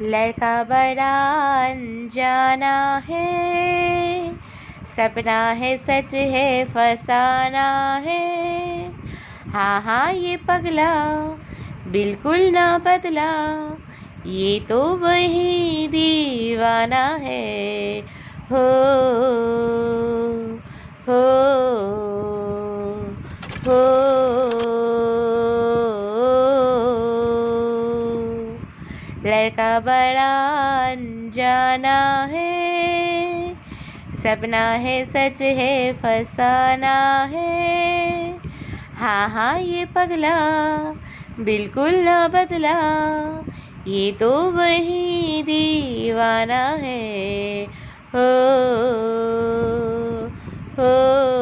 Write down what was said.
लड़का बड़ा अनजाना है, सपना है सच है फसाना है। हाँ हाँ ये पगला बिल्कुल ना बदला, ये तो वही दीवाना है। हो हो हो लड़का बड़ा अनजाना है, सपना है सच है फसाना है। हाँ हाँ ये पगला बिल्कुल ना बदला, ये तो वही दीवाना है। हो हो